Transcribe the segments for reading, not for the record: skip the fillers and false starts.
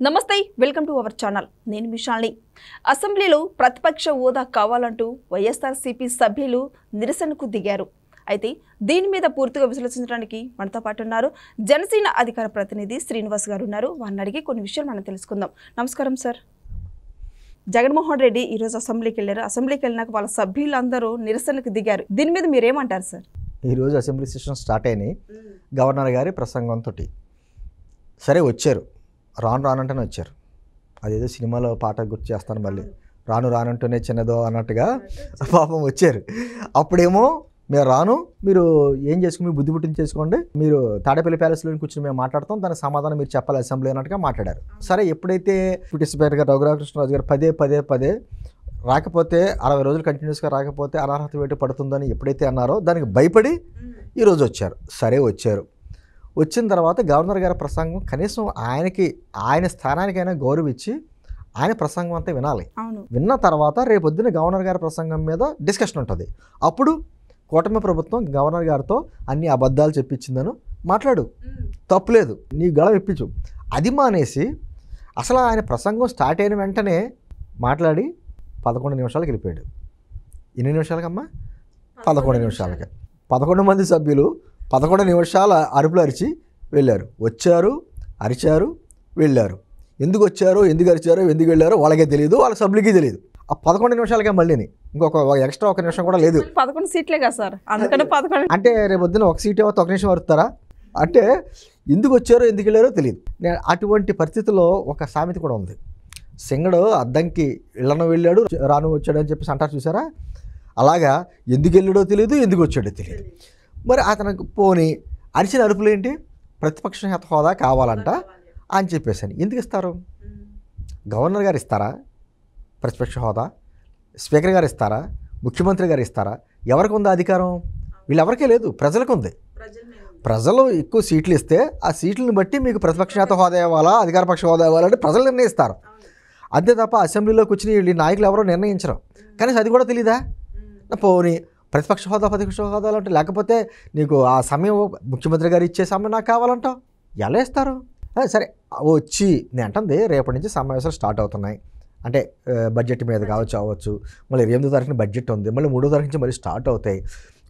నమస్తే welcome to our channel నేను మిషాల్ని అసెంబ్లీలో ప్రతిపక్ష హోదా కావాలంటూ వైఎస్ఆర్సీపీ సభ్యులు నిరసనకు దిగారు అయితే దీని మీద పూర్తిగా విశ్లేషించడానికి మనతో పాటు ఉన్నారు జనసేన అధికార ప్రతినిధి శ్రీనివాస్ గారు ఉన్నారు వారిని అడిగి కొన్ని విషయాలు మనం తెలుసుకుందాం నమస్కారం సార్ జగన్మోహన్ రెడ్డి ఈరోజు అసెంబ్లీకి వెళ్ళారు అసెంబ్లీకి వెళ్ళినాక వాళ్ళ సభ్యులందరూ నిరసనకు దిగారు దీని మీద మీరేమంటారు సార్ ఈరోజు అసెంబ్లీ సెషన్ స్టార్ట్ అయినాయి గవర్నర్ గారి ప్రసంగంతో సరే వచ్చారు రానంటేనే వచ్చారు అదేదో సినిమాలో పాట గుర్తు చేస్తాను మళ్ళీ రానంటూనే చిన్నదో అన్నట్టుగా పాపం వచ్చారు అప్పుడేమో మేము రాను మీరు ఏం చేసుకుని మీ బుద్ధి పుట్టించి చేసుకోండి మీరు తాడేపల్లి ప్యాలెస్లో కూర్చొని మేము మాట్లాడతాం దానికి సమాధానం మీరు చెప్పాలి అసెంబ్లీ అన్నట్టుగా మాట్లాడారు సరే ఎప్పుడైతే డిప్యూటీ స్పీకర్ గారు రఘురామకృష్ణరాజు గారు పదే రాకపోతే 60 రోజులు కంటిన్యూస్గా రాకపోతే అనర్హత వేటు పడుతుందని ఎప్పుడైతే అన్నారో దానికి భయపడి ఈరోజు వచ్చారు సరే వచ్చారు వచ్చిన తర్వాత గవర్నర్ గారి ప్రసంగం కనీసం ఆయన స్థానానికైనా గౌరవించి ఆయన ప్రసంగం అంతా వినాలి విన్న తర్వాత రేపొద్దున గవర్నర్ గారి ప్రసంగం మీద డిస్కషన్ ఉంటుంది అప్పుడు కూటమి ప్రభుత్వం గవర్నర్ గారితో అన్ని అబద్ధాలు చెప్పించిందను మాట్లాడు తప్పులేదు నీ గళం ఇప్పించు అది మానేసి అసలు ఆయన ప్రసంగం స్టార్ట్ అయిన వెంటనే మాట్లాడి 11 నిమిషాలకు వెళ్ళిపోయాడు ఎన్ని నిమిషాలకమ్మా 11 నిమిషాలకి 11 మంది సభ్యులు 11 నిమిషాల అరుపులు అరిచి వెళ్ళారు వచ్చారు అరిచారు వెళ్ళారు ఎందుకు వచ్చారో ఎందుకు అరిచారో ఎందుకు వెళ్ళారో వాళ్ళకే తెలియదు వాళ్ళ సభ్యులకి తెలియదు ఆ 11 నిమిషాలకే మళ్ళీని ఇంకొక ఎక్స్ట్రా 1 నిమిషం కూడా లేదు 11 సీట్లే కదా సార్ అందుకని 11 అంటే రేపు పొద్దున ఒక సీట్ ఏమో 1 నిమిషం వరుతారా అంటే ఎందుకు వచ్చారో ఎందుకు వెళ్ళారో తెలియదు అటువంటి పరిస్థితుల్లో ఒక సామెత కూడా ఉంది సింగడు అద్దంకి ఇళ్ళను వెళ్ళాడు రాను వచ్చాడు అని చెప్పేసి అంటారు చూసారా అలాగా ఎందుకు వెళ్ళాడో తెలియదు ఎందుకు వచ్చాడో తెలియదు మరి అతనికి పోని అరిచిన అరుపులు ఏంటి ప్రతిపక్ష హోదా కావాలంట అని చెప్పేసాను ఎందుకు ఇస్తారు గవర్నర్ గారు ఇస్తారా ప్రతిపక్ష హోదా స్పీకర్ గారు ఇస్తారా ముఖ్యమంత్రి గారు ఇస్తారా ఎవరికి ఉందా అధికారం వీళ్ళెవరికే లేదు ప్రజలకు ఉంది ప్రజలు ఎక్కువ సీట్లు ఇస్తే ఆ సీట్లను బట్టి మీకు ప్రతిపక్ష హోదా ఇవ్వాలా అధికారపక్ష హోదా ఇవ్వాలంటే ప్రజలు నిర్ణయిస్తారు అంతే తప్ప అసెంబ్లీలోకి వచ్చిన వీళ్ళు నాయకులు ఎవరో నిర్ణయించరు కానీ అది కూడా తెలీదా పోనీ ప్రతిపక్ష హోదా అంటే లేకపోతే నీకు ఆ సమయం ముఖ్యమంత్రి గారు ఇచ్చే సమయం నాకు కావాలంటావు ఎలా ఇస్తారు సరే వచ్చి నేను అంటుంది రేపటి నుంచి సమావేశాలు స్టార్ట్ అవుతున్నాయి అంటే బడ్జెట్ మీద అవ్వచ్చు మళ్ళీ 28వ తారీఖున బడ్జెట్ ఉంది మళ్ళీ 3వ తారీఖు నుంచి మళ్ళీ స్టార్ట్ అవుతాయి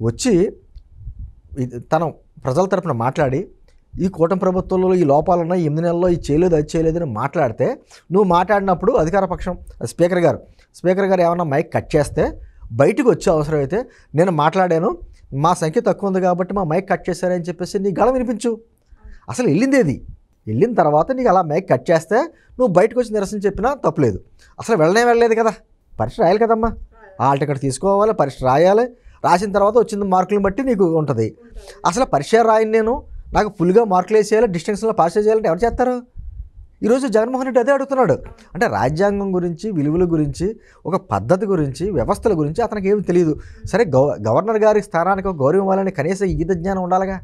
వచ్చి తను ప్రజల తరపున మాట్లాడి ఈ కూటమి ప్రభుత్వంలో ఈ లోపాలు ఉన్నాయి 8 నెలల్లో ఇది చేయలేదు అది చేయలేదని మాట్లాడితే నువ్వు మాట్లాడినప్పుడు అధికార పక్షం స్పీకర్ గారు ఏమన్నా మైక్ కట్ చేస్తే బయటకు వచ్చే అవసరం అయితే నేను మాట్లాడాను మా సంఖ్య తక్కువ ఉంది కాబట్టి మా మైక్ కట్ చేశారని చెప్పేసి నీ గళం వినిపించు అసలు వెళ్ళిన తర్వాత నీకు అలా మైక్ కట్ చేస్తే నువ్వు బయటకు వచ్చి నిరసన చెప్పినా తప్పులేదు అసలు వెళ్ళలేదు కదా పరీక్ష రాయాలి కదమ్మా హాల్ టికెట్ తీసుకోవాలి పరీక్ష రాయాలి రాసిన తర్వాత వచ్చిన మార్కులను బట్టి నీకు ఉంటుంది అసలు పరీక్ష రాయని నేను నాకు ఫుల్గా మార్కులు వేసేయాలి డిస్టింక్షన్లో పాస్ చేయాలంటే ఎవరు చేస్తారు ఈరోజు జగన్మోహన్ రెడ్డి అదే అడుగుతున్నాడు అంటే రాజ్యాంగం గురించి విలువల గురించి ఒక పద్ధతి గురించి వ్యవస్థల గురించి అతనికి ఏమి తెలియదు సరే గవర్నర్ గారి స్థానానికి గౌరవం ఇవ్వాలని కనీసం ఈత జ్ఞానం ఉండాలి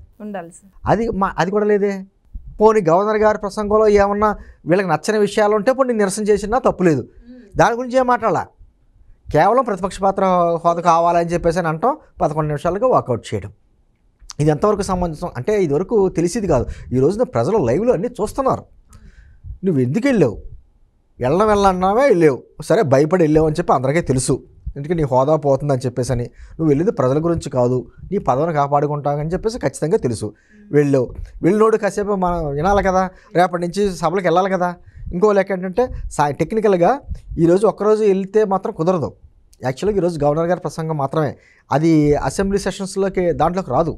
అది కూడా లేదే పోనీ గవర్నర్ గారి ప్రసంగంలో ఏమన్నా వీళ్ళకి నచ్చని విషయాలు ఉంటే పోనీ నిరసన చేసినా తప్పులేదు దాని గురించి ఏం మాట్లాడాల కేవలం ప్రతిపక్ష పాత్ర హోదా కావాలని చెప్పేసి అని అంటాం 11 నిమిషాలుగా వాకౌట్ చేయడం ఇది ఎంతవరకు సంబంధించం అంటే ఇదివరకు తెలిసేది కాదు ఈ రోజున ప్రజలు లైవ్లో అన్నీ చూస్తున్నారు నువ్వు ఎందుకు వెళ్ళన్నావే వెళ్ళావు సరే భయపడి వెళ్ళావు అని చెప్పి అందరికీ తెలుసు ఎందుకంటే నీ హోదా పోతుందని చెప్పేసి అని నువ్వు వెళ్ళింది ప్రజల గురించి కాదు నీ పదవిని కాపాడుకుంటావని చెప్పేసి ఖచ్చితంగా తెలుసు వెళ్ళినోడు కాసేపు మనం వినాలి కదా రేపటి నుంచి సభలకు వెళ్ళాలి కదా ఇంకో లెక్క ఏంటంటే టెక్నికల్గా ఈరోజు ఒక్కరోజు వెళ్తే మాత్రం కుదరదు యాక్చువల్గా ఈరోజు గవర్నర్ గారి ప్రసంగం మాత్రమే అది అసెంబ్లీ సెషన్స్లోకి దాంట్లోకి రాదు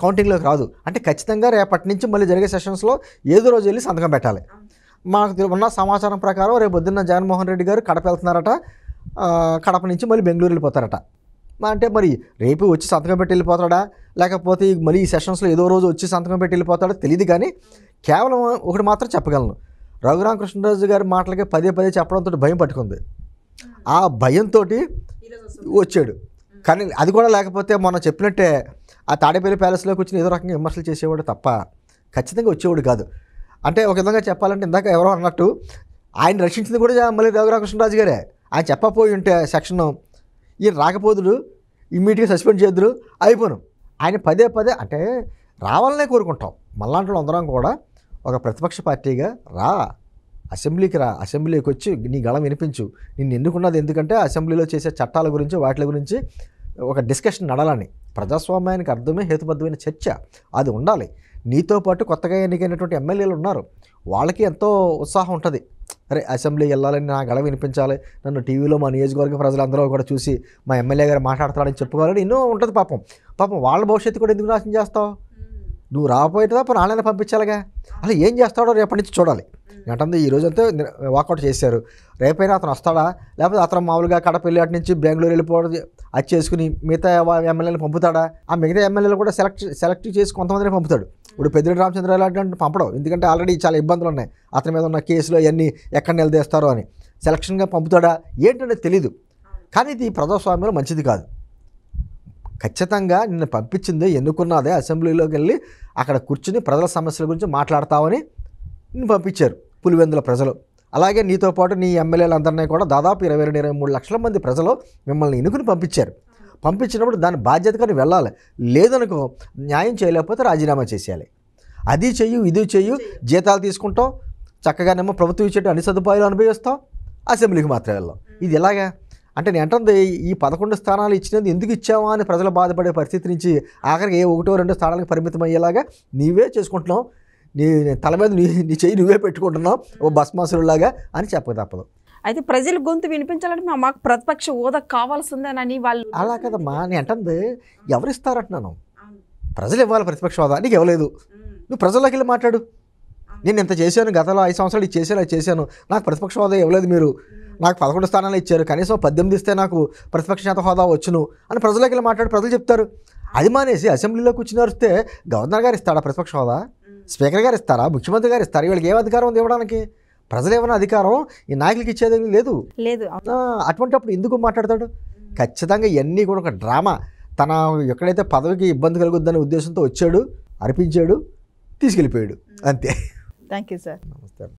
కౌంటింగ్లోకి రాదు అంటే ఖచ్చితంగా రేపటి నుంచి మళ్ళీ జరిగే సెషన్స్లో ఏదో రోజు వెళ్ళి సంతకం పెట్టాలి మాకు ఉన్న సమాచారం ప్రకారం రేపు పొద్దున్న జగన్మోహన్ రెడ్డి గారు కడప వెళ్తున్నారట కడప నుంచి మళ్ళీ బెంగళూరు వెళ్ళిపోతారట అంటే మరి రేపు వచ్చి సంతకం పెట్టి వెళ్ళిపోతాడా లేకపోతే మళ్ళీ ఈ సెషన్స్లో ఏదో రోజు వచ్చి సంతకం పెట్టి వెళ్ళిపోతాడో తెలియదు కానీ కేవలం ఒకటి మాత్రం చెప్పగలను రఘురామకృష్ణరాజు గారి మాటలకి పదే చెప్పడంతో భయం పట్టుకుంది ఆ భయంతో వచ్చాడు కానీ అది కూడా లేకపోతే మొన్న చెప్పినట్టే ఆ తాడేపల్లి ప్యాలెస్లోకి వచ్చిన ఏదో రకంగా విమర్శలు చేసేవాడు తప్ప ఖచ్చితంగా వచ్చేవాడు కాదు అంటే ఒక విధంగా చెప్పాలంటే ఇందాక ఎవరో అన్నట్టు ఆయన రక్షించింది కూడా మళ్ళీ రఘురామకృష్ణరాజు గారే ఆయన చెప్పపోయి ఉంటే సెక్షన్ ఈయన రాకపోదుడు ఇమ్మీడియట్గా సస్పెండ్ చేద్దరు అయిపోను ఆయన పదే అంటే రావాలనే కోరుకుంటాం మళ్ళాంటి అందరం కూడా ఒక ప్రతిపక్ష పార్టీగా అసెంబ్లీకి రా, అసెంబ్లీకి వచ్చి నీ గళం వినిపించు. నిన్ను ఎన్నుకున్నది ఎందుకంటే అసెంబ్లీలో చేసే చట్టాల గురించి వాటి గురించి ఒక డిస్కషన్ నడాలని. ప్రజాస్వామ్యానికి అర్థమే హేతుబద్ధమైన చర్చ, అది ఉండాలి. నీతో పాటు కొత్తగా ఎన్నికైనటువంటి ఎమ్మెల్యేలు ఉన్నారు, వాళ్ళకి ఎంతో ఉత్సాహం ఉంటుంది. అరే అసెంబ్లీకి వెళ్ళాలని, నా గళం వినిపించాలి, నన్ను టీవీలో మా నియోజకవర్గ ప్రజలందరూ కూడా చూసి మా ఎమ్మెల్యే గారు మాట్లాడతాడని చెప్పుకోవాలని ఎన్నో ఉంటుంది. పాపం వాళ్ళ భవిష్యత్తు కూడా ఎందుకు నాశనం చేస్తావు? నువ్వు రాకపోయితే తప్ప నాణ్యత పంపించాలిగా. అలా ఏం చేస్తాడో రేపటి నుంచి చూడాలి. ఏంటంటే ఈ రోజంతా వాకౌట్ చేశారు, రేపైనా అతను వస్తాడా, లేకపోతే అతను మామూలుగా కడపల్లి అటు నుంచి బెంగళూరు వెళ్ళిపోవడం అది చేసుకుని మిగతా ఎమ్మెల్యేలు పంపుతాడా? ఆ మిగతా ఎమ్మెల్యేలు కూడా సెలెక్ట్ చేసి కొంతమందిని పంపుతాడు. ఇప్పుడు పెద్దిరెడ్డి రామచంద్రరావు అంటే పంపడం, ఎందుకంటే ఆల్రెడీ చాలా ఇబ్బందులు ఉన్నాయి అతని మీద ఉన్న కేసులో ఇవన్నీ ఎక్కడ నిలదీస్తారో అని. సెలక్షన్గా పంపుతాడా ఏంటనేది తెలీదు. కానీ ఇది ప్రజాస్వామ్యంలో మంచిది కాదు. ఖచ్చితంగా నిన్ను పంపించిందే, ఎన్నుకున్నదే అసెంబ్లీలోకి వెళ్ళి అక్కడ కూర్చుని ప్రజల సమస్యల గురించి మాట్లాడతామని నిన్ను పంపించారు పులివెందుల ప్రజలు. అలాగే నీతో పాటు నీ ఎమ్మెల్యేలందరినీ కూడా దాదాపు 22-23 లక్షల మంది ప్రజలు మిమ్మల్ని ఎన్నుకుని పంపించారు. పంపించినప్పుడు దాని బాధ్యతగా వెళ్ళాలి. లేదనుకో, న్యాయం చేయలేకపోతే రాజీనామా చేసేయాలి. అది చెయ్యు, ఇది చెయ్యు, జీతాలు తీసుకుంటాం, చక్కగానేమో ప్రభుత్వం ఇచ్చే అన్ని సదుపాయాలు అనుభవిస్తాం, అసెంబ్లీకి మాత్రం వెళ్ళాం. ఇది ఎలాగా అంటే నేను అంటుంది, ఈ 11 స్థానాలు ఇచ్చినది ఎందుకు ఇచ్చావా అని ప్రజలు బాధపడే పరిస్థితి నుంచి ఆఖరికి 1-2 స్థానాలకు పరిమితం అయ్యేలాగా నీవే చేసుకుంటున్నావు, నీ తల మీద నీ చెయ్యి నువ్వే పెట్టుకుంటున్నావు ఓ భస్మాసురులాగా అని చెప్పక తప్పదు. అయితే ప్రజలు గొంతు వినిపించాలంటే మాకు ప్రతిపక్ష హోదా కావాల్సిందేనని వాళ్ళు. అలా కదమ్మా, నేను అంటుంది ఎవరిస్తారంటున్నాను, ప్రజలు ఇవ్వాలి ప్రతిపక్ష హోదా. నీకు ఇవ్వలేదు, నువ్వు ప్రజల్లోకి వెళ్ళి మాట్లాడు. నేను ఇంత చేశాను, గతంలో 5 సంవత్సరాలు ఇది చేశాను, అది చేశాను, నాకు ప్రతిపక్ష హోదా ఇవ్వలేదు, మీరు నాకు 11 స్థానాలు ఇచ్చారు, కనీసం 18 ఇస్తే నాకు ప్రతిపక్ష నేత హోదా వచ్చును అని ప్రజల్లోకి వెళ్ళి మాట్లాడి ప్రజలు చెప్తారు. అది మానేసి అసెంబ్లీలో కూర్చుని వస్తే గవర్నర్ గారు ఇస్తాడా ప్రతిపక్ష హోదా? స్పీకర్ గారు ఇస్తారా? ముఖ్యమంత్రి గారు ఇస్తారా? వీళ్ళకి ఏం అధికారం ఉంది ఇవ్వడానికి? ప్రజలు ఏమైనా అధికారం ఈ నాయకులకి ఇచ్చేది లేదు. అటువంటిప్పుడు ఎందుకు మాట్లాడతాడు? ఖచ్చితంగా ఇవన్నీ కూడా ఒక డ్రామా. తన ఎక్కడైతే పదవికి ఇబ్బంది కలుగుద్దనే ఉద్దేశంతో వచ్చాడు, అర్పించాడు, తీసుకెళ్ళిపోయాడు, అంతే. Thank you sir. నమస్తే.